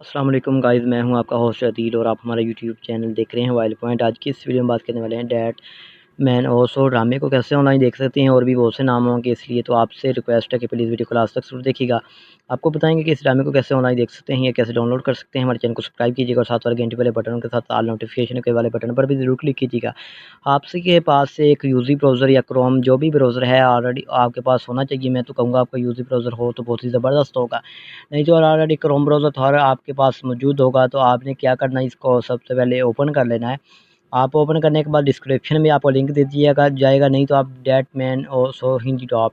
अस्सलाम वालेकुम गाइज़, मैं हूं आपका होस्ट अदील और आप हमारा यूट्यूब चैनल देख रहे हैं वाइल पॉइंट। आज की इस वीडियो में बात करने वाले हैं डैट मैन ओसो ड्रामे को कैसे ऑनलाइन देख सकते हैं और भी बहुत से नाम होंगे, इसलिए तो आपसे रिक्वेस्ट है कि प्लीज़ वीडियो को लास्ट तक ज़रूर देखिएगा। आपको बताएंगे कि इस ड्रामे को कैसे ऑनलाइन देख सकते हैं या कैसे डाउनलोड कर सकते हैं। हमारे चैनल को सब्सक्राइब कीजिएगा और साथ वाले घंटे वाले बटन के साथ ऑल नोटिफिकेशन के वाले बटन पर भी ज़रूर क्लिक कीजिएगा। आपसे के पास से एक यूजी ब्राउज़र या क्रोम जो भी ब्राउज़र है ऑलरेडी आपके पास होना चाहिए। मैं तो कहूँगा आपका यूजी ब्राउज़र हो तो बहुत ही ज़बरदस्त होगा। नहीं तो ऑलरेडी क्रोम ब्राउज़र थोड़ा आपके पास मौजूद होगा तो आपने क्या करना है, इसको सबसे पहले ओपन कर लेना है। आप ओपन करने के बाद डिस्क्रिप्शन में आपको लिंक दे दीजिएगा जाएगा, नहीं तो आप डैट मैन और सो हिंदी टॉप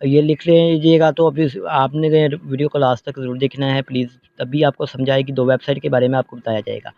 ये लिख लीजिएगा। तो अभी आपने वीडियो को लास्ट तक ज़रूर देखना है प्लीज़, तभी आपको समझ आएगी। 2 वेबसाइट के बारे में आपको बताया जाएगा।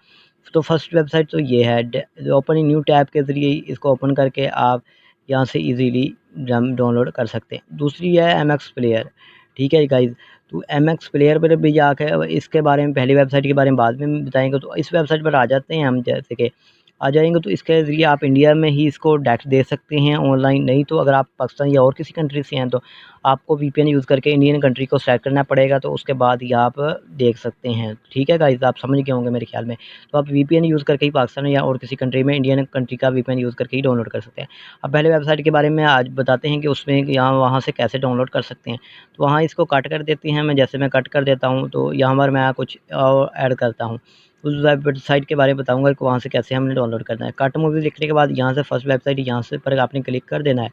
तो फर्स्ट वेबसाइट तो ये है, ओपन न्यू टैब के ज़रिए इसको ओपन करके आप यहाँ से इजीली डाउनलोड कर सकते हैं। दूसरी है एमएक्स प्लेयर, ठीक है गाइज़। तो एमएक्स प्लेयर पर भी जाकर इसके बारे में, पहली वेबसाइट के बारे में बाद में बताएँगे। तो इस वेबसाइट पर आ जाते हैं हम, जैसे कि आ जाएँगे तो इसके ज़रिए आप इंडिया में ही इसको डायरेक्ट दे सकते हैं ऑनलाइन। नहीं तो अगर आप पाकिस्तान या और किसी कंट्री से हैं तो आपको वीपीएन यूज़ करके इंडियन कंट्री को सेलेक्ट करना पड़ेगा, तो उसके बाद ही आप देख सकते हैं। ठीक है गाइज़, आप समझ गए होंगे मेरे ख़्याल में। तो आप वीपीएन यूज़ करके ही पाकिस्तान या और किसी कंट्री में इंडियन कंट्री का वीपीएन यूज़ करके ही डाउनलोड कर सकते हैं। अब पहले वेबसाइट के बारे में आज बताते हैं कि उसमें यहाँ वहाँ से कैसे डाउनलोड कर सकते हैं। तो वहाँ इसको कट कर देते हैं, मैं कट कर देता हूँ तो यहाँ पर मैं कुछ और ऐड करता हूँ। उस वेबसाइट के बारे में बताऊँगा कि वहाँ से कैसे हमने डाउनलोड करना है। कट मूवी लिखने के बाद यहाँ से फर्स्ट वेबसाइट यहाँ से पर आपने क्लिक कर देना है।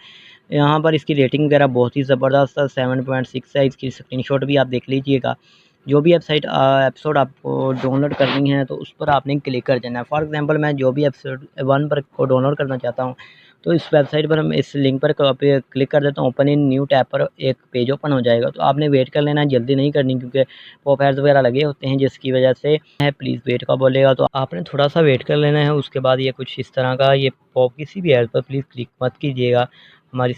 यहाँ पर इसकी रेटिंग वगैरह बहुत ही ज़बरदस्त है, 7.6 है। इसकी स्क्रीनशॉट भी आप देख लीजिएगा। जो भी एपिसोड आपको डाउनलोड करनी है तो उस पर आपने क्लिक कर देना है। फॉर एग्ज़ाम्पल मैं जो भी एपिसोड 1 पर को डाउनलोड करना चाहता हूँ तो इस वेबसाइट पर हम इस लिंक पर पे क्लिक कर देता हूँ। ओपन इन न्यू टैब पर एक पेज ओपन हो जाएगा। तो आपने वेट कर लेना है, जल्दी नहीं करनी, क्योंकि पॉप एड्स वगैरह लगे होते हैं जिसकी वजह से है प्लीज़ वेट का बोलेगा तो आपने थोड़ा-सा वेट कर लेना है। उसके बाद ये कुछ इस तरह का, ये पॉप किसी भी ऐड पर प्लीज़ क्लिक मत कीजिएगा। हमारी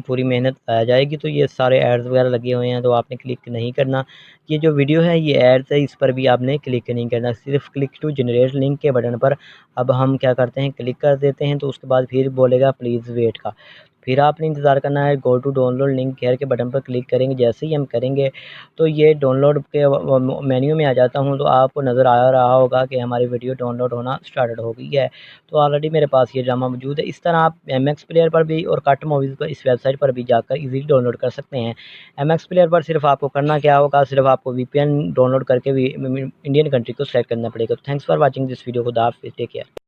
पूरी मेहनत ज़ाया जाएगी। तो ये सारे एड्स वगैरह लगे हुए हैं तो आपने क्लिक नहीं करना। ये जो वीडियो है ये एड्स है, इस पर भी आपने क्लिक नहीं करना, सिर्फ़ क्लिक टू जनरेट लिंक के बटन पर अब हम क्या करते हैं, क्लिक कर देते हैं। तो उसके बाद फिर बोलेगा प्लीज़ वेट का। फिर आपने इंतज़ार करना है। Go to download link here के बटन पर क्लिक करेंगे। जैसे ही हम करेंगे तो ये डाउनलोड के मेन्यू में आ जाता हूँ तो आपको नज़र आ रहा होगा कि हमारी वीडियो डाउनलोड होना स्टार्टेड हो गई है। तो ऑलरेडी मेरे पास ये ड्रामा मौजूद है। इस तरह आप एमएक्स प्लेयर पर भी और कट मूवीज़ पर इस वेबसाइट पर भी जाकर इजीली डाउनलोड कर सकते हैं। एमएक्स प्लेयर पर सिर्फ़ आपको करना क्या होगा, सिर्फ़ आपको वीपीएन डाउनलोड करके भी इंडियन कंट्री को सेलेक्ट करना पड़ेगा। तो thanks for watching this video. खुदा हाफ़िज़, टेक केयर।